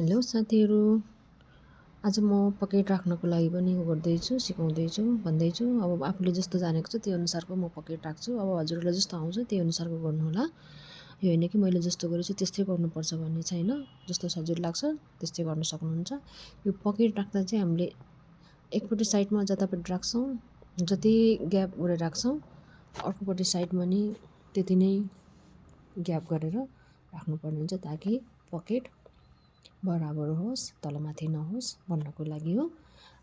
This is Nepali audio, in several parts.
हेलो साथीहरू। आज म पकेट राख्नको लागि पनि गर्दैछु, सिकाउँदैछु, भन्दैछु। अब आफूले जस्तो जानेको छ त्यो अनुसारको म पकेट राख्छु। अब हजुरहरूलाई जस्तो आउँछ त्यही अनुसारको गर्नुहोला। यो होइन कि मैले जस्तो गरेछु त्यस्तै गर्नुपर्छ भन्ने छैन। जस्तो सजिलो लाग्छ त्यस्तै गर्न सक्नुहुन्छ। यो पकेट राख्दा चाहिँ हामीले एकपट्टि साइडमा जतापट्टि राख्छौँ जति ग्याप गरेर राख्छौँ, अर्कोपट्टि साइडमा नि त्यति नै ग्याप गरेर राख्नुपर्ने हुन्छ ताकि पकेट बराबर होस्, तलमाथि नहोस् भन्नको लागि हो।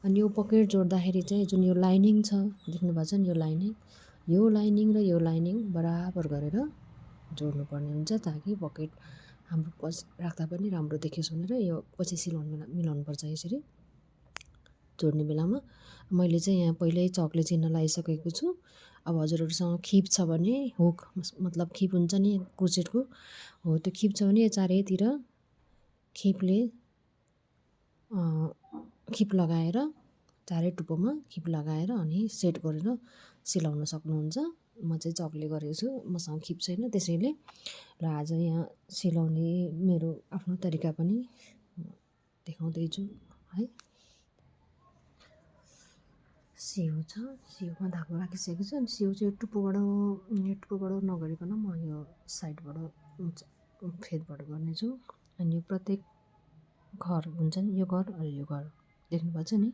अनि यो पकेट जोड्दाखेरि चाहिँ जुन यो लाइनिङ छ देख्नुभएको छ नि, यो लाइनिङ र यो लाइनिङ बराबर गरेर जोड्नुपर्ने हुन्छ ताकि पकेट हाम्रो पछि राख्दा पनि राम्रो देखियोस् भनेर यो पछि मिलाउनुपर्छ। यसरी जोड्ने बेलामा मैले चाहिँ यहाँ पहिल्यै चकले चिन्ह लगाइसकेको छु। अब हजुरहरूसँग खिप छ भने हुक मतलब खिप हुन्छ नि क्रोचेटको, हो त्यो खिप छ भने चारैतिर खिप लगाएर चारै टुप्पोमा खिप लगाएर अनि सेट गरेर सिलाउन सक्नुहुन्छ। म चाहिँ चकले गरेको छु, मसँग खिप छैन त्यसैले। र आज यहाँ सिलाउने मेरो आफ्नो तरिका पनि देखाउँदैछु है। सिउ छ, सिउमा धागो राखिसकेको छु। अनि सिउ चाहिँ टुप्पोबाट नगरिकन म यो साइडबाट फेदबाट गर्नेछु। अनि यो प्रत्येक घर हुन्छ नि, यो घर र यो घर देख्नुभएको छ नि,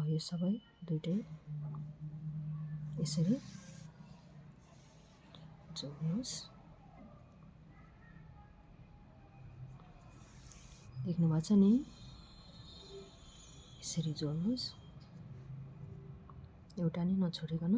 यो सबै दुइटै यसरी जोड्नुहोस्। देख्नुभएको छ नि, यसरी जोड्नुहोस् एउटा नि नछोडिकन।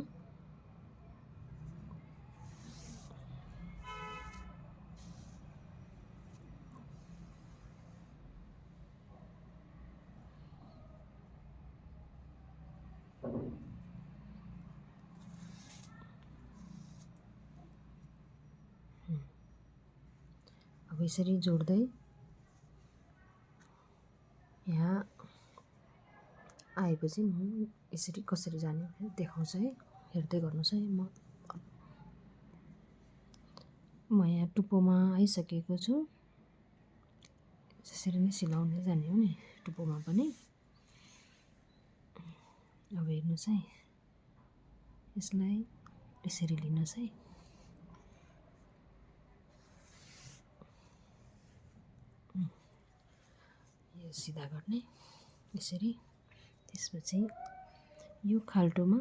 अब यसरी जोड्दै यहाँ आएपछि म यसरी कसरी जाने देखाउँछु है, हेर्दै गर्नुहोस् है। म यहाँ टुप्पोमा आइसकेको छु। यसरी नै सिलाउने जाने हो नि टुप्पोमा पनि। अब हेर्नुहोस् है, यसलाई यसरी लिनुहोस् है। यो सिधा गर्ने यसरी। त्यसपछि यो खाल्टोमा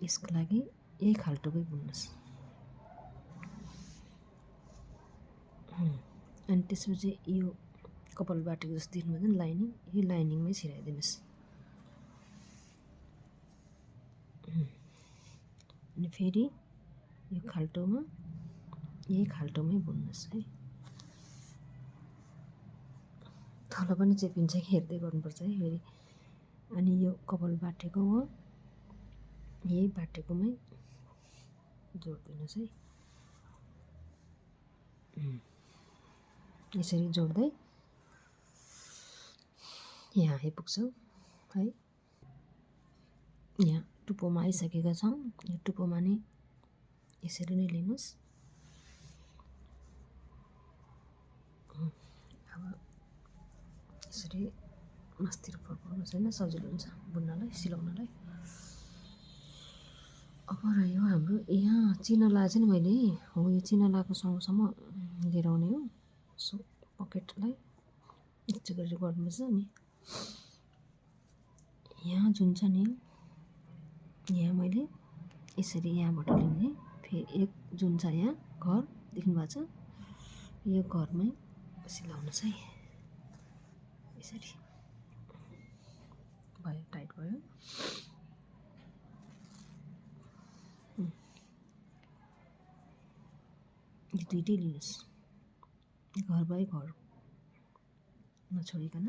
यसको लागि यही खाल्टोकै बुन्नुहोस्। अनि त्यसपछि यो कपाल बाटेको जस्तो देख्नुभयो नि लाइनिङ, यो लाइनिङमै छिराइदिनुहोस्। अनि फेरि यो खाल्टोमा यही खाल्टोमै बुन्नुहोस् है। तल पनि चेपिन्छ कि हेर्दै गर्नुपर्छ है फेरि। अनि यो कपाल बाटेको हो, यही बाटेकोमै जोडिदिनुहोस् है। यसरी जोड्दै यहाँ आइपुग्छौँ है। यहाँ टुप्पोमा आइसकेका छौँ। यो टुप्पोमा नि यसरी नै लिनुहोस्। अब यसरी मास्तिर फर्काउनुहोस् होइन, सजिलो हुन्छ बुन्नलाई, सिलाउनलाई। अब रह्यो हाम्रो यहाँ चिन्ह लगाएको छ नि मैले, हो यो चिन्ह लगाएको सँगसम्म लिएर आउने हो। सो पकेटलाई यस्तो गरेर गर्नुपर्छ नि। यहाँ जुन छ नि, यहाँ मैले यसरी यहाँबाट लिने, फेरि एक जुन छ यहाँ घर देख्नुभएको छ, यो घरमै सिलाउनुहोस् है। यसरी भयो, टाइट भयो। यो दुइटै लिनुहोस्, घर बाई घर नछोडिकन।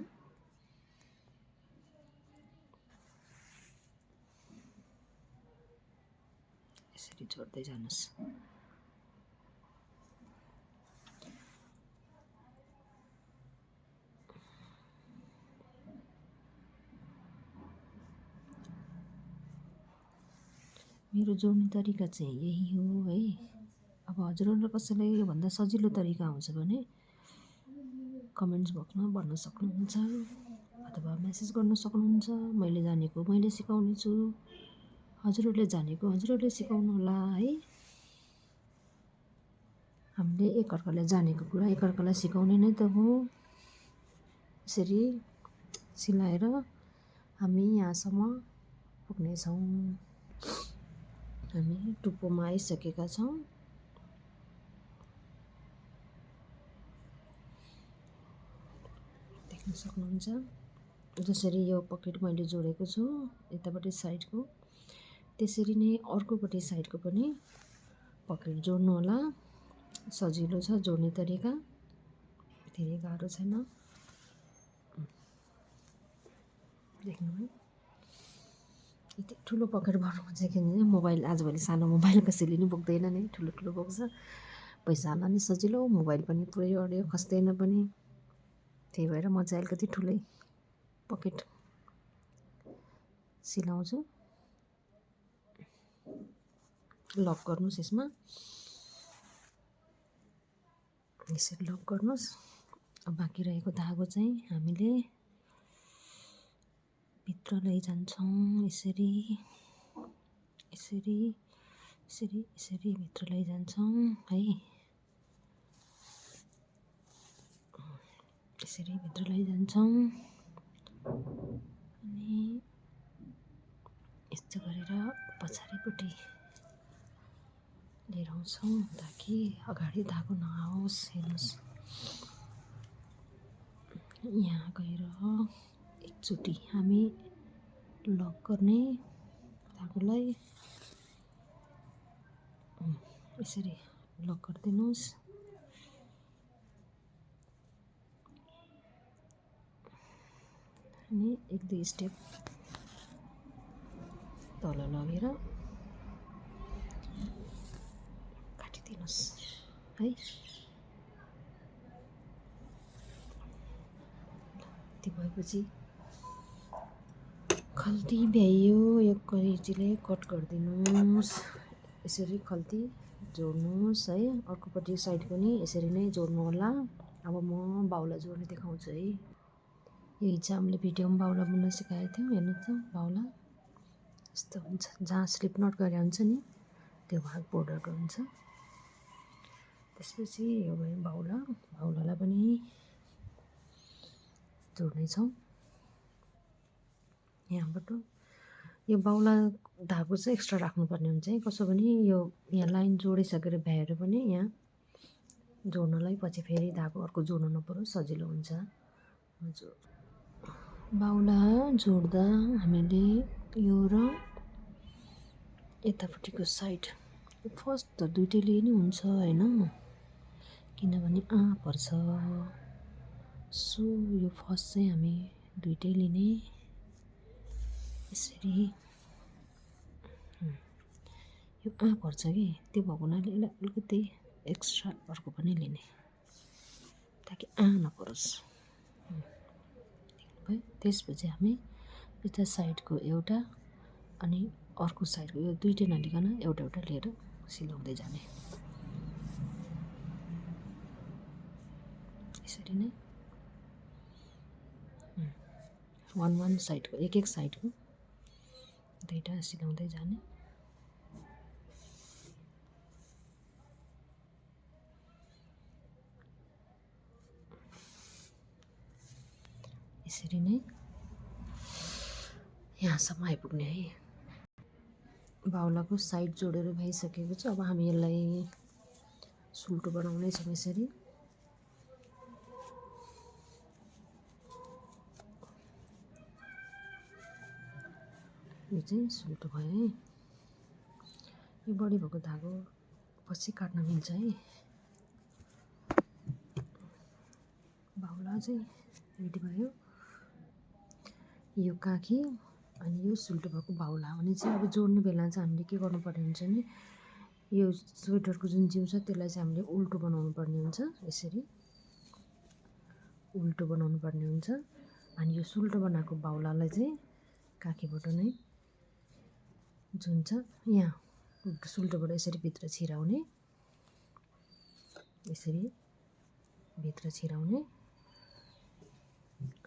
यसरी जोड्दै जानुहोस्। मेरो जोड्ने तरिका चाहिँ यही हो है। अब हजुरहरूलाई कसैलाई योभन्दा सजिलो तरिका आउँछ भने कमेन्ट्स बक्समा भन्न सक्नुहुन्छ अथवा मेसेज गर्न सक्नुहुन्छ। मैले जानेको मैले सिकाउने छु, हजुरहरूले जानेको हजुरहरूले सिकाउनु होला है। हामीले एकअर्कालाई जानेको कुरा एकअर्कालाई सिकाउने नै त हो। यसरी सिलाएर हामी यहाँसम्म पुग्नेछौँ। हामी टुप्पोमा आइसकेका छौँ। देख्न सक्नुहुन्छ जसरी यो पकेट मैले जोडेको छु यतापट्टि साइडको, त्यसरी नै अर्कोपट्टि साइडको पनि पकेट जोड्नु होला। सजिलो छ जोड्ने तरिका, धेरै गाह्रो छैन। देख्नुभयो, यति ठुलो पकेट भर्नु चाहिँ किनभने मोबाइल आजभोलि सानो मोबाइल कसैले नि बोक्दैन नि, ठुलो ठुलो बोक्छ। पैसा हाल्न नि सजिलो, मोबाइल पनि पुरै अड्यो खस्दैन पनि। त्यही भएर म चाहिँ अलिकति ठुलै पकेट सिलाउँछु। लक गर्नुहोस्, यसमा यसरी लक गर्नुहोस्। बाँकी रहेको धागो चाहिँ हामीले भित्र लैजान्छौँ। यसरी यसरी यसरी यसरी भित्र लैजान्छौँ है। यसरी भित्र लैजान्छौँ अनि यस्तो गरेर पछाडिपट्टि लिएर आउँछौँ ताकि अगाडि धागो नआओस्। हेर्नुहोस्, यहाँ गएर एकचोटि हामी लक गर्ने धागोलाई यसरी लक गरिदिनुहोस्। अनि एक दुई स्टेप तल लगेर काटिदिनुहोस् है। त्यो भएपछि खल्ती भ्याइयो, यो कैँचीले कट गरिदिनुहोस्। यसरी खल्ती जोड्नुहोस् है। अर्कोपट्टि साइड पनि यसरी नै जोड्नु होला। अब म बाहुला जोड्ने देखाउँछु है। यो हिजो हामीले भिडियोमा बाहुला बुन्न सिकाएको थियौँ, हेर्नु त बाहुला यस्तो हुन्छ। जहाँ स्लिप नट गरे हुन्छ नि त्यो भाग बोर्डरको हुन्छ। त्यसपछि यो भयो बाहुला, बाहुलालाई पनि जोड्नेछौँ यहाँबाट। यो बाहुला धागो चाहिँ एक्स्ट्रा राख्नुपर्ने हुन्छ है। कसो भने यो यहाँ लाइन जोडिसकेर भ्याएर पनि यहाँ जोड्नलाई पछि फेरि धागो अर्को जोड्नु नपरोस्, सजिलो हुन्छ। बाहुला जोड्दा हामीले यो र यतापट्टिको साइड फर्स्ट त दुइटैले नै हुन्छ होइन, किनभने पर्छ। सो यो फर्स्ट चाहिँ हामी दुइटैले नै यसरी यो पर्छ कि त्यो भएको हुनाले यसलाई अलिकति एक्स्ट्रा अर्को पनि लिने ताकि नपरोस्। भयो। त्यसपछि हामी यता साइडको एउटा अनि अर्को साइडको यो दुइटै नलिकन एउटा एउटा लिएर सिलाउँदै जाने। यसरी नै वान साइडको एक साइडको दुईवटा सिलाउँदै जाने। यसरी नै यहाँसम्म आइपुग्ने है। बाहुलाको साइड जोडेर भइसकेको छ। अब हामी यसलाई सुल्टो बनाउनै छौँ। यसरी यो चाहिँ सुल्टो भयो है। यो बढी भएको धागो पछि काट्न मिल्छ है। बाहुला चाहिँ रेडी भयो। यो काखी अनि यो सुल्टो भएको बाहुला भने चाहिँ अब जोड्ने बेला चाहिँ हामीले के गर्नुपर्ने हुन्छ भने यो स्वेटरको जुन जिउ छ त्यसलाई चाहिँ हामीले उल्टो बनाउनु पर्ने हुन्छ। यसरी उल्टो बनाउनु पर्ने हुन्छ। अनि यो सुल्टो बनाएको बाहुलालाई चाहिँ काखीबाट नै जुन छ यहाँ सुल्टोबाट यसरी भित्र छिराउने, यसरी भित्र छिराउने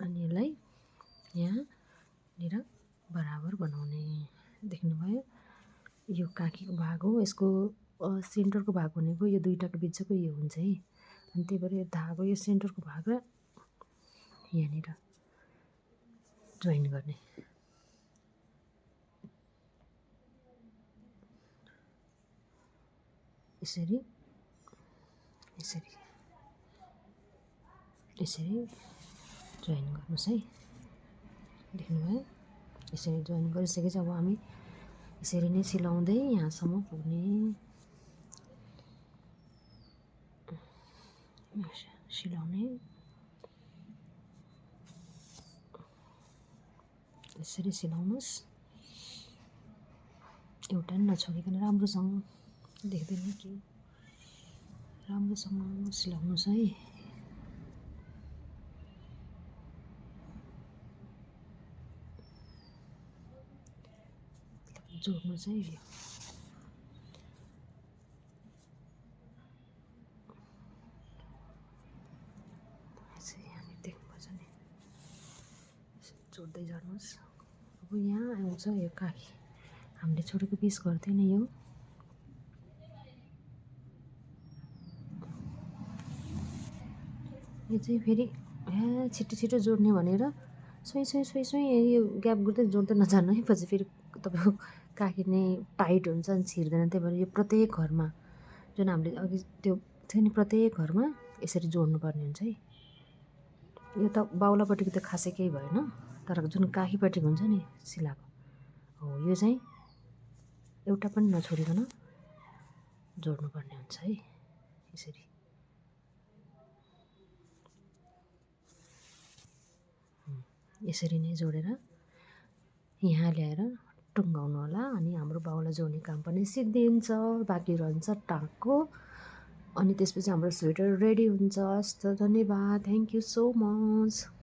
अनि यसलाई यहाँनिर बराबर बनाउने। देख्नुभयो, यो काखीको भाग हो, यसको सेन्टरको भाग भनेको यो दुईटाको बिचको यो हुन्छ है। अनि त्यही भएर यो धागो यो सेन्टरको भाग र यहाँनिर जोइन गर्ने। यसरी यसरी यसरी जोइन गर्नुहोस् है। देख्नुभयो, यसरी जोइन गरिसकेपछि अब हामी यसरी नै सिलाउँदै यहाँसम्म पुग्ने। सिलाउने यसरी सिलाउनुहोस्, एउटा पनि नछोडिकन राम्रोसँग। देख्दैन कि राम्रोसँग सिलाउनुहोस् है। जोड्नुहोस् है। यो यहाँनिर देख्नुपर्छ नि, जोड्दै जानुहोस्। अब यहाँ आउँछ यो काखी, हामीले छोडेको पिस गर्थ्यो नि यो। यो चाहिँ फेरि छिटो छिटो जोड्ने भनेर सोही सोही सोही सोही यो ग्याप गर्दै जोड्दै नजानु है, पछि फेरि तपाईँको काखी नै टाइट हुन्छ अनि छिर्दैन। त्यही भएर यो प्रत्येक घरमा जुन हामीले अघि त्यो थियो नि, प्रत्येक घरमा यसरी जोड्नुपर्ने हुन्छ है। यो त बाहुलापट्टिको त खासै केही भएन, तर जुन काखीपट्टिको हुन्छ नि सिलाएको हो, यो चाहिँ एउटा पनि नछोडिकन जोड्नुपर्ने हुन्छ है। यसरी यसरी नै जोडेर यहाँ ल्याएर टुङ्गाउनु होला। अनि हाम्रो बाहुला जोड्ने काम पनि सिद्धिन्छ। बाँकी रहन्छ टाँको, अनि त्यसपछि हाम्रो स्वेटर रेडी हुन्छ। हस् त, धन्यवाद। Thank you so much.